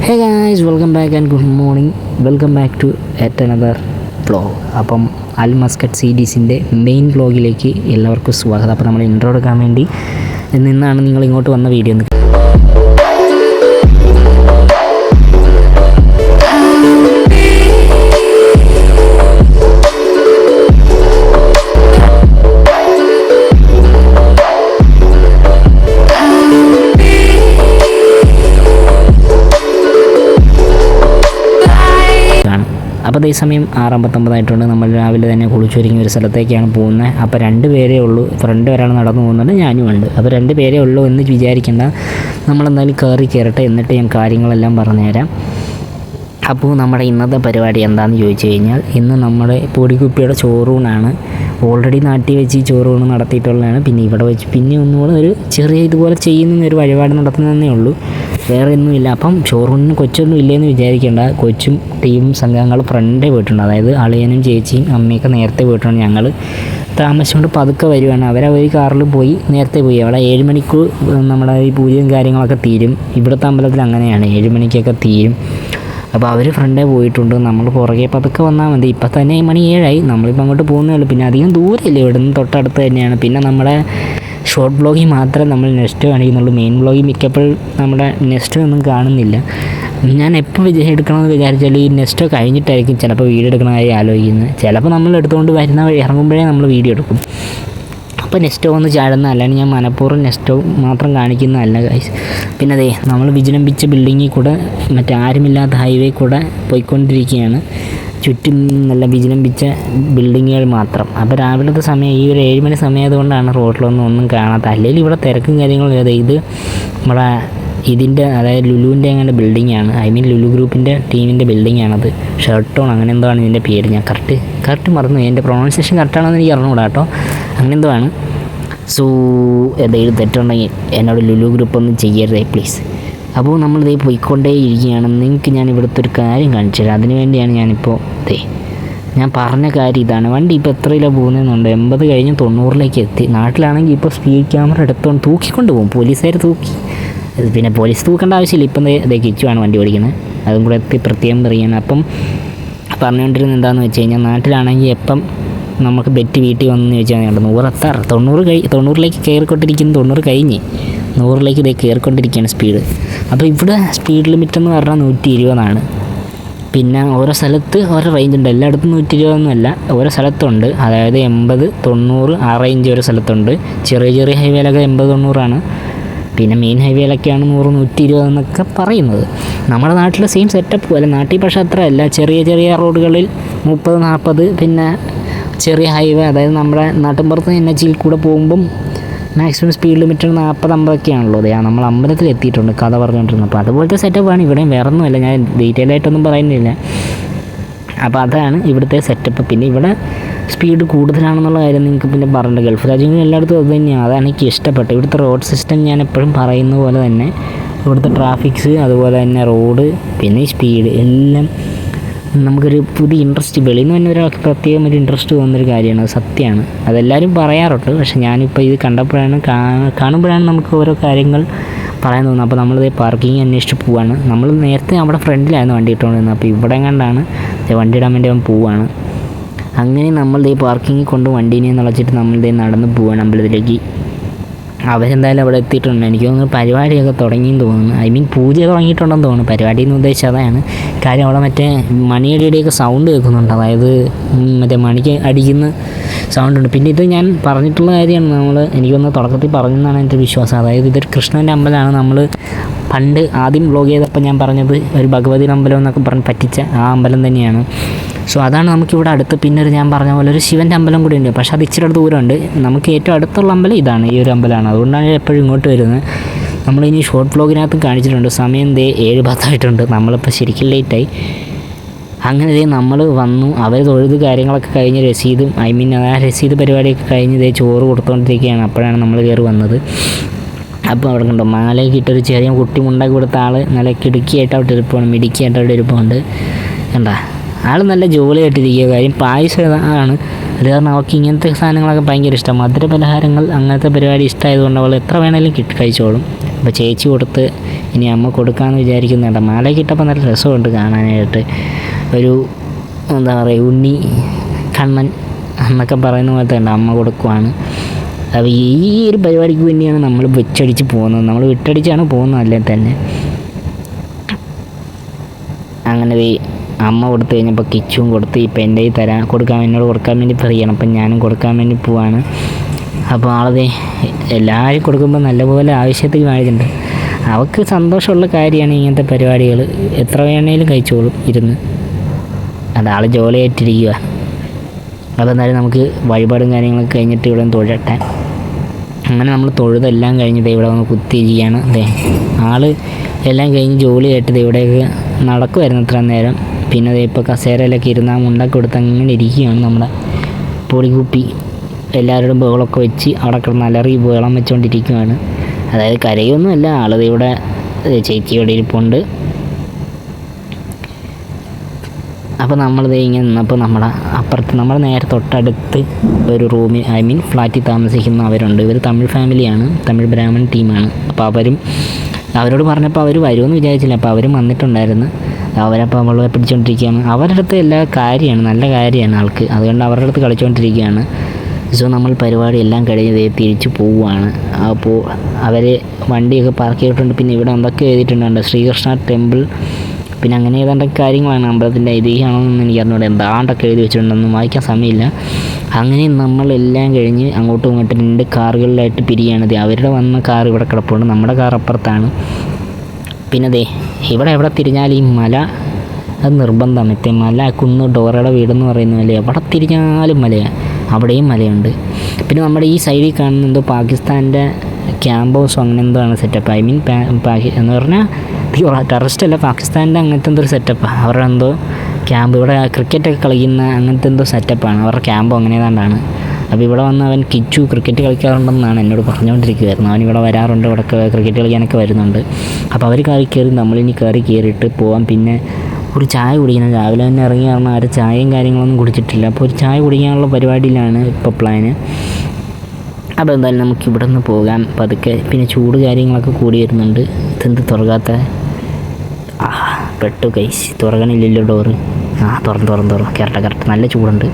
Hey guys, welcome back and good morning. Welcome back to yet another vlog. അപ്പം അൽ Muscat സീരീസിൻ്റെ main വ്ളോഗിലേക്ക് എല്ലാവർക്കും സ്വാഗതം. അപ്പോൾ നമ്മൾ ഇൻട്രോ എടുക്കാൻ വേണ്ടി നിന്നാണ് നിങ്ങൾ ഇങ്ങോട്ട് വന്ന വീഡിയോ. അപ്പോൾ അതേസമയം 6:59 നമ്മൾ രാവിലെ തന്നെ കുളിച്ചൊരുങ്ങി ഒരു സ്ഥലത്തേക്കാണ് പോകുന്നത്. അപ്പോൾ 2 പേരേ ഉള്ളൂ. ഫ്രണ്ട് ഒരാൾ നടന്നു പോകുന്നുണ്ട്, ഞാനും ഉണ്ട്. അപ്പോൾ 2 പേരേ ഉള്ളൂ എന്ന് വിചാരിക്കേണ്ട. നമ്മളെന്തായാലും കയറട്ടെ, എന്നിട്ട് ഞാൻ കാര്യങ്ങളെല്ലാം പറഞ്ഞുതരാം. അപ്പോൾ നമ്മുടെ ഇന്നത്തെ പരിപാടി എന്താണെന്ന് ചോദിച്ചു കഴിഞ്ഞാൽ, ഇന്ന് നമ്മുടെ പൊടിക്കുപ്പിയുടെ ചോറൂണാണ്. ഓൾറെഡി നാട്ടിൽ വെച്ച് ഈ ചോറൂണ് നടത്തിയിട്ടുള്ളതാണ്. പിന്നെ ഇവിടെ വെച്ച് പിന്നെ ഒന്നുകൂടെ ഒരു ചെറിയ ഇതുപോലെ ചെയ്യുന്ന ഒരു വഴിപാട് നടത്തുന്നതേ ഉള്ളൂ, വേറെ ഒന്നുമില്ല. അപ്പം ചോറൂണിന് കൊച്ചൊന്നും ഇല്ലയെന്ന് വിചാരിക്കേണ്ട. കൊച്ചും ടീമും സംഘങ്ങൾ ഫ്രണ്ടേ പോയിട്ടുണ്ട്. അതായത് അളിയനും ചേച്ചിയും അമ്മയൊക്കെ നേരത്തെ പോയിട്ടുണ്ട്. ഞങ്ങൾ താമസിച്ചുകൊണ്ട് പതുക്കെ വരുവാണ്. അവരവർ കാറിൽ പോയി നേരത്തെ പോയി. അവിടെ 7 മണിക്ക് നമ്മുടെ ഈ പൂജയും കാര്യങ്ങളൊക്കെ തീരും. ഇവിടുത്തെ അമ്പലത്തിൽ അങ്ങനെയാണ്, 7 മണിക്കൊക്കെ തീരും. അപ്പോൾ അവർ ഫ്രണ്ടേ പോയിട്ടുണ്ട്. നമ്മൾ പുറകെ പതുക്കെ വന്നാൽ മതി. ഇപ്പം തന്നെ മണി 7 നമ്മളിപ്പോൾ അങ്ങോട്ട് പോകുന്നേ ഉള്ളൂ. പിന്നെ അധികം ദൂരമില്ല, ഇവിടെ നിന്ന് തൊട്ടടുത്ത് തന്നെയാണ്. പിന്നെ നമ്മുടെ ഷോർട്ട് വ്ളോഗിൽ മാത്രമേ നമ്മൾ നെക്സ്റ്റ് കാണിക്കുന്നുള്ളൂ. മെയിൻ വ്ളോഗിൽ മിക്കപ്പോഴും നമ്മുടെ നെക്സ്റ്റ് ഒന്നും കാണുന്നില്ല. ഞാൻ എപ്പോൾ എടുക്കണമെന്ന് വിചാരിച്ചാൽ ഈ നെക്സ്റ്റ് കഴിഞ്ഞിട്ടായിരിക്കും ചിലപ്പോൾ വീഡിയോ എടുക്കണമായി ആലോചിക്കുന്നത്. ചിലപ്പോൾ നമ്മൾ എടുത്തുകൊണ്ട് വരുന്ന വഴി ഇറങ്ങുമ്പോഴേ നമ്മൾ വീഡിയോ എടുക്കും. അപ്പോൾ നെക്സ്റ്റോ ഒന്ന് ചാടുന്ന, അല്ലാണ്ട് ഞാൻ മനഃപൂർവ്വം നെക്സ്റ്റോ മാത്രം കാണിക്കുന്നതല്ല ഗൈസ്. പിന്നെ അതേ നമ്മൾ വിജൃംഭിച്ച ബിൽഡിങ്ങിൽ കൂടെ മറ്റേ ആരുമില്ലാത്ത ഹൈവേ കൂടെ പോയിക്കൊണ്ടിരിക്കുകയാണ്. ചുറ്റും നല്ല വിജൃംഭിച്ച ബിൽഡിങ്ങുകൾ മാത്രം. അപ്പോൾ രാവിലത്തെ സമയം ഈ ഒരു 7 മണി സമയമായതുകൊണ്ടാണ് റോഡിലൊന്നും കാണാത്ത. അല്ലെങ്കിൽ ഇവിടെ തിരക്കും കാര്യങ്ങളും ഇല്ലാതെ. ഇത് നമ്മുടെ ഇതിൻ്റെ അതായത് ലുലുവിൻ്റെ അങ്ങനെ ബിൽഡിങ്ങാണ്. ഐ മീൻ ലുലു ഗ്രൂപ്പിൻ്റെ ടീമിൻ്റെ ബിൽഡിങ്ങാണത്. ഷെർട്ടോൺ അങ്ങനെ എന്തോ ആണ് ഇതിൻ്റെ പേര്. ഞാൻ കറക്റ്റ് മറന്നു. എൻ്റെ പ്രൊണൗൺസിയേഷൻ കറക്റ്റാണെന്ന് എനിക്ക് അറിഞ്ഞുകൂടാ കേട്ടോ. അങ്ങനെ എന്തോ ആണ്. സോ എന്തെങ്കിലും തെറ്റുണ്ടെങ്കിൽ എന്നോട് ലുലു ഗ്രൂപ്പ് ഒന്നും ചെയ്യരുതേ പ്ലീസ്. അപ്പോൾ നമ്മളിതേ പോയിക്കൊണ്ടേ ഇരിക്കുകയാണ്. നിങ്ങൾക്ക് ഞാൻ ഇവിടുത്തെ ഒരു കാര്യം കാണിച്ചു തരാം. അതിന് വേണ്ടിയാണ് ഞാനിപ്പോൾ ഞാൻ പറഞ്ഞ കാര്യം ഇതാണ്. വണ്ടി ഇപ്പോൾ എത്രയിലാണ് പോകുന്നതെന്നുണ്ട്. 80 കഴിഞ്ഞ് 90ലേക്ക് എത്തി. നാട്ടിലാണെങ്കിൽ ഇപ്പോൾ സ്പീഡ് ക്യാമറ എടുത്തുകൊണ്ട് തൂക്കിക്കൊണ്ട് പോകും. പോലീസുകാർ തൂക്കി. പിന്നെ പോലീസ് തൂക്കേണ്ട ആവശ്യമില്ല. ഇപ്പം കിച്ചുവാണ് വണ്ടി ഓടിക്കുന്നത്. അതും കൂടെ എത്തി പ്രത്യേകം പറയുകയാണ്. അപ്പം പറഞ്ഞുകൊണ്ടിരുന്നത് എന്താണെന്ന് വെച്ച് കഴിഞ്ഞാൽ, നാട്ടിലാണെങ്കിൽ എപ്പം നമുക്ക് ബെറ്റ് വീട്ടിൽ വന്നെന്ന് ചോദിച്ചാൽ 100 എത്താറ് 90ലേക്ക് കയറിക്കൊണ്ടിരിക്കുന്നു. 90 കഴിഞ്ഞ് 100ലേക്ക് കയറിക്കൊണ്ടിരിക്കുകയാണ് സ്പീഡ്. അപ്പോൾ ഇവിടെ സ്പീഡ് ലിമിറ്റ് എന്ന് പറഞ്ഞാൽ 120 പിന്നെ ഓരോ സ്ഥലത്ത് ഓരോ റേഞ്ച് ഉണ്ട്. എല്ലായിടത്തും 120 ഓരോ സ്ഥലത്തുണ്ട്. അതായത് 80, 90 ആ റേഞ്ച് ഓരോ സ്ഥലത്തുണ്ട്. ചെറിയ ഹൈവേയിലൊക്കെ 80, 90 പിന്നെ മെയിൻ ഹൈവേയിലൊക്കെയാണ് 100, 120 എന്നൊക്കെ പറയുന്നത്. നമ്മുടെ നാട്ടിലെ സെയിം സെറ്റപ്പ് പോലെ. നാട്ടിൽ പക്ഷേ അത്ര അല്ല. ചെറിയ റോഡുകളിൽ 30, 40 പിന്നെ ചെറിയ ഹൈവേ, അതായത് നമ്മുടെ നാട്ടിൻപുറത്ത് NH കൂടെ പോകുമ്പം മാക്സിമം സ്പീഡ് ലിമിറ്റ് 40, 50ഒക്കെയാണല്ലോ. അതെ, നമ്മൾ അമ്പലത്തിൽ എത്തിയിട്ടുണ്ട് കഥ പറഞ്ഞുകൊണ്ടിരുന്നത്. അപ്പോൾ അതുപോലത്തെ സെറ്റപ്പാണ് ഇവിടെയും. വേറെ ഒന്നുമല്ല, ഞാൻ ഡീറ്റെയിൽ ആയിട്ടൊന്നും പറയുന്നില്ല. അപ്പോൾ അതാണ് ഇവിടുത്തെ സെറ്റപ്പ്. പിന്നെ ഇവിടെ സ്പീഡ് കൂടുതലാണെന്നുള്ള കാര്യം നിങ്ങൾക്ക് പിന്നെ പറയേണ്ട. ഗൾഫ് രാജ്യങ്ങളിൽ എല്ലായിടത്തും അത് തന്നെയാണ്. അതാണ് എനിക്ക് ഇഷ്ടപ്പെട്ടത്. ഇവിടുത്തെ റോഡ് സിസ്റ്റം ഞാൻ എപ്പോഴും പറയുന്ന പോലെ തന്നെ ഇവിടുത്തെ ട്രാഫിക്സ്, അതുപോലെ തന്നെ റോഡ്, പിന്നെ ഈ സ്പീഡ് എല്ലാം നമുക്കൊരു പുതിയ ഇൻട്രസ്റ്റ്, വെളിയിൽ നിന്ന് തന്നെ ഒരാൾക്ക് പ്രത്യേകം ഒരു ഇൻട്രസ്റ്റ് തോന്നുന്നൊരു കാര്യമാണ്. അത് സത്യമാണ്. അതെല്ലാവരും പറയാറുണ്ട്. പക്ഷേ ഞാനിപ്പോൾ ഇത് കണ്ടപ്പോഴാണ് കാണുമ്പോഴാണ് നമുക്ക് ഓരോ കാര്യങ്ങൾ പറയാൻ തോന്നുന്നത്. അപ്പോൾ നമ്മളിത് പാർക്കിംഗ് അന്വേഷിച്ച് പോവാണ്. നമ്മൾ നേരത്തെ അവിടെ ഫ്രണ്ടിലായിരുന്നു വണ്ടി ഇട്ടുകൊണ്ടിരുന്നത്. അപ്പോൾ ഇവിടെ കണ്ടാണ് വണ്ടി ഇടാൻ വേണ്ടി അവൻ പോവാണ്. അങ്ങനെ നമ്മളിത് പാർക്കിങ്ങിൽ കൊണ്ട് വണ്ടീനെ നിളച്ചിട്ട് നമ്മളിത് നടന്ന് പോവാണ് അമ്പലത്തിലേക്ക്. അവരെന്തായാലും അവിടെ എത്തിയിട്ടുണ്ട്. എനിക്ക് തോന്നുന്നു പരിപാടിയൊക്കെ തുടങ്ങിയെന്ന് തോന്നുന്നു. ഐ മീൻ പൂജ തുടങ്ങിയിട്ടുണ്ടെന്ന് തോന്നുന്നു. പരിപാടി എന്ന് ഉദ്ദേശിച്ചത് അതാണ് കാര്യം. അവിടെ മറ്റേ മണിയടിയുടെയൊക്കെ സൗണ്ട് കേൾക്കുന്നുണ്ട്. അതായത് മറ്റേ മണിക്ക് അടിക്കുന്ന സൗണ്ടുണ്ട്. പിന്നെ ഇത് ഞാൻ പറഞ്ഞിട്ടുള്ള കാര്യമാണ്. എനിക്കൊന്ന് തുടക്കത്തിൽ പറഞ്ഞെന്നാണ് എൻ്റെ വിശ്വാസം. അതായത് ഇതൊരു കൃഷ്ണൻ്റെ അമ്പലമാണ്. നമ്മൾ പണ്ട് ആദ്യം വ്ളോഗ് ചെയ്തപ്പോൾ ഞാൻ പറഞ്ഞത് ഒരു ഭഗവതി അമ്പലം എന്നൊക്കെ പറഞ്ഞ് പറ്റിച്ച ആ അമ്പലം തന്നെയാണ്. സോ അതാണ് നമുക്കിവിടെ അടുത്ത്. പിന്നെ ഞാൻ പറഞ്ഞ പോലെ ഒരു ശിവൻ്റെ അമ്പലം കൂടി ഉണ്ട്. പക്ഷേ അത് ഇച്ചിരി ദൂരമുണ്ട്. നമുക്ക് ഏറ്റവും അടുത്തുള്ള അമ്പലം ഇതാണ്, ഈ ഒരു അമ്പലമാണ്. അതുകൊണ്ടാണ് എപ്പോഴും ഇങ്ങോട്ട് വരുന്നത്. നമ്മളിനി ഷോർട്ട് വ്ളോഗിനകത്ത് കാണിച്ചിട്ടുണ്ട്. സമയം 7:10 നമ്മളിപ്പോൾ ശരിക്കും ലേറ്റായി. അങ്ങനെ നമ്മൾ വന്നു. അവർ തൊഴുത് കാര്യങ്ങളൊക്കെ കഴിഞ്ഞ് രസീതും ആ രസീത് പരിപാടിയൊക്കെ കഴിഞ്ഞ് ചോറ് കൊടുത്തുകൊണ്ടിരിക്കുകയാണ്. അപ്പോഴാണ് നമ്മൾ കയറി വന്നത്. അപ്പോൾ അവിടെ കണ്ടോ മാലയൊക്കെ ഇട്ടൊരു ചെറിയ കുട്ടി മുണ്ടാക്കി കൊടുത്ത ആൾ നല്ല കിടുക്കിയായിട്ട് അവിടെ ഇരിപ്പുണ്ട്, മിടുക്കിയായിട്ട് അവിടെ ഇരിപ്പുണ്ട്. കണ്ടാ ആൾ നല്ല ജോലിയായിട്ടിരിക്കുക. കാര്യം പായസം ആണ്. അത് കാരണം അവൾക്ക് ഇങ്ങനത്തെ സാധനങ്ങളൊക്കെ ഭയങ്കര ഇഷ്ടം. മധുര പലഹാരങ്ങൾ അങ്ങനത്തെ പരിപാടി ഇഷ്ടമായതുകൊണ്ട് അവൾ എത്ര വേണമെങ്കിലും കഴിച്ചോളും. അപ്പോൾ ചേച്ചി കൊടുത്ത് ഇനി അമ്മ കൊടുക്കാമെന്ന് വിചാരിക്കുന്നുണ്ട്. മാലയൊക്കെ ഇട്ടപ്പോൾ നല്ല രസമുണ്ട് കാണാനായിട്ട്. ഒരു എന്താ പറയുക, ഉണ്ണി കണ്ണൻ എന്നൊക്കെ പറയുന്ന പോലത്തെ ഉണ്ട്. അമ്മ കൊടുക്കുവാണ്. അപ്പോൾ ഈ ഒരു പരിപാടിക്ക് വേണ്ടിയാണ് നമ്മൾ വെച്ചടിച്ച് പോകുന്നത്. നമ്മൾ വിട്ടടിച്ചാണ് പോകുന്നത് അല്ലേ തന്നെ. അങ്ങനെ അമ്മ കൊടുത്തു കഴിഞ്ഞപ്പോൾ കിച്ചും കൊടുത്ത് ഇപ്പം എൻ്റെ കയ്യിൽ എന്നോട് കൊടുക്കാൻ വേണ്ടി പറയണം. അപ്പം ഞാനും കൊടുക്കാൻ വേണ്ടി പോവാണ്. അപ്പോൾ ആളതേ എല്ലാവരും കൊടുക്കുമ്പോൾ നല്ലപോലെ ആവശ്യത്തിന് വാഴുന്നുണ്ട്. അവൾക്ക് സന്തോഷമുള്ള കാര്യമാണ് ഇങ്ങനത്തെ പരിപാടികൾ. എത്ര വേണേലും കഴിച്ചോളും ഇരുന്ന്. അതാൾ ജോലിയായിട്ടിരിക്കുക. അപ്പോൾ എന്തായാലും നമുക്ക് വഴിപാടും കാര്യങ്ങളൊക്കെ കഴിഞ്ഞിട്ട് ഇവിടെ നിന്ന് തൊഴട്ടെ. അങ്ങനെ നമ്മൾ തൊഴുതെല്ലാം കഴിഞ്ഞിട്ട് ഇവിടെ വന്ന് കുത്തിയിരിക്കുകയാണ്. ആൾ എല്ലാം കഴിഞ്ഞ് ജോലി കേട്ടത് ഇവിടെയൊക്കെ നടക്കുമായിരുന്നു ഇത്ര നേരം. പിന്നെ ഇപ്പോൾ കസേരയിലൊക്കെ ഇരുന്ന് ആ മുണ്ടൊക്കെ കൊടുത്ത് അങ്ങനെ ഇരിക്കുകയാണ്. നമ്മുടെ പൊടികുപ്പി എല്ലാവരോടും ബഹളമൊക്കെ വെച്ച് അവിടെ കിടന്ന് അലറി ബഹളം വെച്ചുകൊണ്ടിരിക്കുകയാണ്. അതായത് കരയൊന്നുമല്ല, ആളത് ഇവിടെ ചേച്ചിയോടെ ഇരിപ്പുണ്ട്. അപ്പോൾ നമ്മളിത് ഇങ്ങനെ നിന്നപ്പോൾ നമ്മുടെ അപ്പുറത്ത് നമ്മുടെ നേരെ തൊട്ടടുത്ത് ഒരു റൂമിൽ ഫ്ലാറ്റിൽ താമസിക്കുന്നവരുണ്ട്. ഇവർ തമിഴ് ഫാമിലിയാണ്, തമിഴ് ബ്രാഹ്മൺ ടീമാണ്. അപ്പോൾ അവരോട് പറഞ്ഞപ്പോൾ അവർ വരുമെന്ന് വിചാരിച്ചില്ല. അപ്പോൾ അവരും വന്നിട്ടുണ്ടായിരുന്നു. അവരപ്പോൾ അവളെ പിടിച്ചുകൊണ്ടിരിക്കുകയാണ്. അവരുടെ അടുത്ത് എല്ലാ കാര്യമാണ്, നല്ല കാര്യമാണ് ആൾക്ക്. അതുകൊണ്ട് അവരുടെ അടുത്ത് കളിച്ചുകൊണ്ടിരിക്കുകയാണ്. സോ നമ്മൾ പരിപാടി എല്ലാം കഴിഞ്ഞ് തിരിച്ച് പോവുകയാണ്. അപ്പോൾ അവർ വണ്ടിയൊക്കെ പാർക്ക് ചെയ്തിട്ടുണ്ട്. പിന്നെ ഇവിടെ എന്തൊക്കെ എഴുതിയിട്ടുണ്ട്, ശ്രീകൃഷ്ണ ടെമ്പിൾ, പിന്നെ അങ്ങനെ ഏതാണ്ടൊക്കെ കാര്യങ്ങളാണ്. അമ്പലത്തിൻ്റെ ഐതിഹ്യമാണോന്നൊന്നും എനിക്ക് അറിഞ്ഞൂടെ. എന്താണ്ടൊക്കെ എഴുതി വെച്ചിട്ടുണ്ടെന്നും വായിക്കാൻ സമയമില്ല. അങ്ങനെ നമ്മളെല്ലാം കഴിഞ്ഞ് അങ്ങോട്ടും ഇങ്ങോട്ടും 2 കാറുകളിലായിട്ട് പിരിയാണ്. അവരുടെ വന്ന കാർ ഇവിടെ കിടപ്പുണ്ട്, നമ്മുടെ കാർ അപ്പുറത്താണ്. പിന്നെ എവിടെ തിരിഞ്ഞാൽ ഈ മല അത് നിർബന്ധമാണ്. മല, കുന്ന്, ഡോറയുടെ വീടെന്ന് പറയുന്ന മല, എവിടെ തിരിഞ്ഞാലും മലയാണ്. അവിടെയും മലയുണ്ട്. പിന്നെ നമ്മുടെ ഈ സൈഡിൽ കാണുന്ന എന്തോ പാകിസ്ഥാൻ്റെ ക്യാമ്പ് ഹൗസോ അങ്ങനെ എന്തോ ആണ് സെറ്റപ്പ്. എന്ന് പറഞ്ഞാൽ ടെററിസ്റ്റ് അല്ല, പാകിസ്ഥാൻ്റെ അങ്ങനത്തെ എന്തോ ഒരു സെറ്റപ്പാണ്. അവരുടെ എന്തോ ക്യാമ്പ്, ഇവിടെ ക്രിക്കറ്റൊക്കെ കളിക്കുന്ന അങ്ങനത്തെ എന്തോ സെറ്റപ്പാണ് അവരുടെ ക്യാമ്പോ അങ്ങനെ ഏതാണ്ടാണ്. അപ്പോൾ ഇവിടെ വന്ന് അവൻ കിച്ചു ക്രിക്കറ്റ് കളിക്കാറുണ്ടെന്നാണ് എന്നോട് പറഞ്ഞുകൊണ്ടിരിക്കുമായിരുന്നു. അവൻ ഇവിടെ വരാറുണ്ട്, ഇവിടെ ക്രിക്കറ്റ് കളിക്കാനൊക്കെ വരുന്നുണ്ട്. അപ്പോൾ അവർ കയറി നമ്മളിനി കയറിയിട്ട് പോകാം. പിന്നെ ഒരു ചായ കുടിക്കണം. രാവിലെ തന്നെ ഇറങ്ങി കാരണം ആരും ചായയും കാര്യങ്ങളൊന്നും കുടിച്ചിട്ടില്ല. അപ്പോൾ ഒരു ചായ കുടിക്കാനുള്ള പരിപാടിയിലാണ് ഇപ്പോൾ പ്ലാന്. അപ്പോൾ എന്തായാലും നമുക്ക് ഇവിടെ നിന്ന് പോകാം പതുക്കെ. പിന്നെ ചൂട് കാര്യങ്ങളൊക്കെ കൂടി വരുന്നുണ്ട്. ഇതെന്ത് തുറക്കാത്ത, പെട്ടു കൈസ്, തുറക്കണില്ലല്ലോ ഡോറ്. തുറന്നു കറക്റ്റ് നല്ല ചൂടുണ്ട്.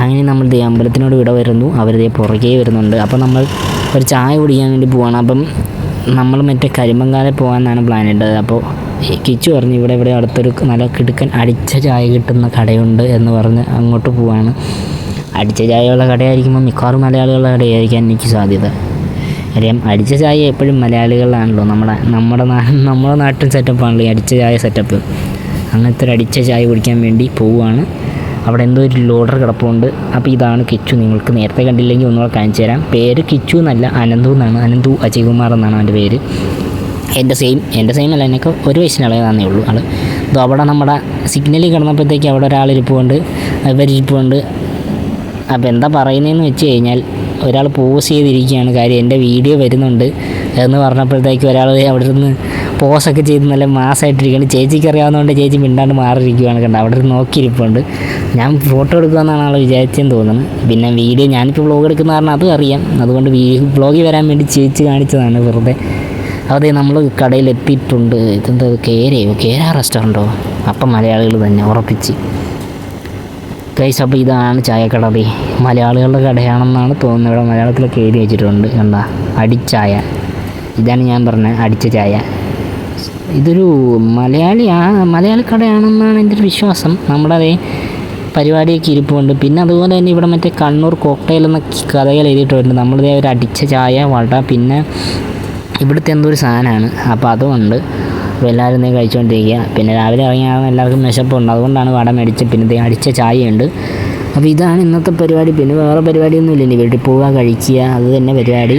അങ്ങനെ നമ്മൾ അമ്പലത്തിനോട് വിട വരുന്നു. അവർ പുറകെ വരുന്നുണ്ട്. അപ്പോൾ നമ്മൾ ഒരു ചായ കുടിക്കാൻ വേണ്ടി പോവാണ്. അപ്പം നമ്മൾ മറ്റേ കരിമ്പങ്കാലെ പോകാമെന്നാണ് പ്ലാൻ ഇട്ടത്. അപ്പോൾ കിച്ചു പറഞ്ഞു ഇവിടെ അടുത്തൊരു നല്ല കിടുക്കൻ അടിച്ച ചായ കിട്ടുന്ന കടയുണ്ട് എന്ന് പറഞ്ഞ് അങ്ങോട്ട് പോവാണ്. അടിച്ച ചായയുള്ള കടയായിരിക്കുമ്പോൾ മിക്കവാറും മലയാളികളുടെ കടയായിരിക്കാൻ എനിക്ക് സാധ്യത. അറിയാം, അടിച്ച ചായ എപ്പോഴും മലയാളികളിലാണല്ലോ. നമ്മുടെ നാട്ടിൽ സെറ്റപ്പാണല്ലോ ഈ അടിച്ച ചായ സെറ്റപ്പ്. അങ്ങനത്തെ ഒരു അടിച്ച ചായ കുടിക്കാൻ വേണ്ടി പോവുകയാണ്. അവിടെ എന്തോ ഒരു ലോഡർ കിടപ്പുണ്ട്. അപ്പോൾ ഇതാണ് കിച്ചു. നിങ്ങൾക്ക് നേരത്തെ കണ്ടില്ലെങ്കിൽ ഒന്നുകൂടെ കാണിച്ചു തരാം. പേര് കിച്ചു എന്നല്ല, അനന്തു എന്നാണ്. അനന്തു അജയ്കുമാർ എന്നാണ് അവൻ്റെ പേര്. എൻ്റെ സെയിം അല്ല, എനിക്ക് 1 വയസ്സിന് ഇളയതാന്നേ ഉള്ളൂ ആൾ. അപ്പോൾ അവിടെ നമ്മുടെ സിഗ്നലിൽ കിടന്നപ്പോഴത്തേക്ക് അവിടെ ഒരാളിരിപ്പുണ്ട്, ഇവരിരിപ്പുണ്ട്. അപ്പോൾ എന്താ പറയുന്നതെന്ന് വെച്ച് കഴിഞ്ഞാൽ, ഒരാൾ പോസ് ചെയ്തിരിക്കുകയാണ്. കാര്യം എൻ്റെ വീഡിയോ വരുന്നുണ്ട് എന്ന് പറഞ്ഞപ്പോഴത്തേക്ക് ഒരാൾ അവിടെ നിന്ന് പോസൊക്കെ ചെയ്ത് നല്ല മാസമായിട്ടിരിക്കുകയാണ്. ചേച്ചിക്ക് അറിയാവുന്നതുകൊണ്ട് ചേച്ചി മിണ്ടാണ്ട് മാറിയിരിക്കുകയാണ്. കണ്ടോ, അവിടെ നിന്ന് നോക്കിയിരിപ്പുണ്ട്. ഞാൻ ഫോട്ടോ എടുക്കുമെന്നാണ് ആൾ വിചാരിച്ചെന്ന് തോന്നുന്നത്. പിന്നെ വീഡിയോ ഞാനിപ്പോൾ വ്ളോഗ് എടുക്കുന്ന കാരണം അതും അറിയാം. അതുകൊണ്ട് വ്ളോഗിൽ വരാൻ വേണ്ടി ചേച്ചി കാണിച്ചതാണ് വെറുതെ. അതെ, നമ്മൾ കടയിലെത്തിയിട്ടുണ്ട്. ഇതെന്താ കേര റെസ്റ്റോറൻറ്റോ? അപ്പം മലയാളികൾ തന്നെ ഉറപ്പിച്ച് ഗൈസ്. അപ്പോൾ ഇതാണ് ചായക്കട. മലയാളികളുടെ കടയാണെന്നാണ് തോന്നുന്നത്. ഇവിടെ മലയാളത്തിലൊക്കെ എഴുതി വെച്ചിട്ടുണ്ട്. കണ്ടാ, അടിച്ചായ. ഇതാണ് ഞാൻ പറഞ്ഞത്, അടിച്ച ചായ. ഇതൊരു മലയാളി കടയാണെന്നാണ് എൻ്റെ ഒരു വിശ്വാസം. നമ്മുടെ പരിപാടിയൊക്കെ ഇരിപ്പുണ്ട്. പിന്നെ അതുപോലെ തന്നെ ഇവിടെ മറ്റേ കണ്ണൂർ കോക്ടെയിൽ എന്ന കഥകൾ എഴുതിയിട്ടുണ്ട്. നമ്മളിതേ ഒരു അടിച്ച ചായ, വട, പിന്നെ ഇവിടുത്തെ എന്തോ ഒരു സാധനമാണ്. അപ്പോൾ അതുകൊണ്ട് അപ്പോൾ എല്ലാവരും ഇതേ കഴിച്ചുകൊണ്ടിരിക്കുക. പിന്നെ രാവിലെ ഇറങ്ങിയാൽ എല്ലാവർക്കും വിശപ്പുണ്ട്. അതുകൊണ്ടാണ് വട മേടിച്ച്, പിന്നെ അടിച്ച ചായയുണ്ട്. അപ്പോൾ ഇതാണ് ഇന്നത്തെ പരിപാടി. പിന്നെ വേറെ പരിപാടിയൊന്നുമില്ല. ഇനി വീട്ടിൽ പോവുക, കഴിക്കുക, അത് തന്നെ പരിപാടി.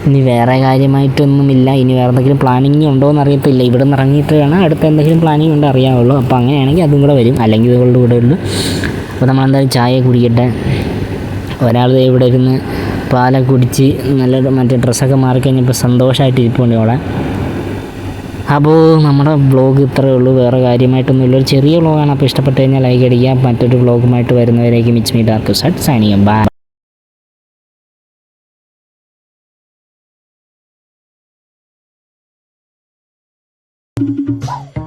ഇനി വേറെ കാര്യമായിട്ടൊന്നുമില്ല. ഇനി വേറെ എന്തെങ്കിലും പ്ലാനിങ് ഉണ്ടോ എന്ന് അറിയത്തില്ല. ഇവിടെ നിന്ന് ഇറങ്ങിയിട്ട് വേണം അടുത്ത എന്തെങ്കിലും പ്ലാനിങ് ഉണ്ട് അറിയാവുള്ളൂ. അപ്പോൾ അങ്ങനെയാണെങ്കിൽ അതും കൂടെ വരും, അല്ലെങ്കിൽ ഇതുകൊണ്ട് കൂടെ ഉള്ളൂ. അപ്പോൾ നമ്മളെന്തായാലും ചായ കുടിക്കട്ടെ. ഒരാൾ ഇവിടെ ഇരുന്ന് പാലൊക്കെ കുടിച്ച് നല്ല മറ്റേ ഡ്രസ്സൊക്കെ മാറിക്കഴിഞ്ഞപ്പോൾ സന്തോഷമായിട്ട് ഇരിപ്പുണ്ട് അവിടെ. അപ്പോൾ നമ്മുടെ വ്ളോഗ് ഇത്രയേ ഉള്ളൂ, വേറെ കാര്യമായിട്ടൊന്നുമില്ല. ഒരു ചെറിയ വ്ളോഗാണ്. അപ്പോൾ ഇഷ്ടപ്പെട്ട് കഴിഞ്ഞാൽ ലൈക്ക് അടിക്കുക. മറ്റൊരു വ്ളോഗുമായിട്ട് വരുന്നവരേക്കും it's me dark side signing bye. Bye.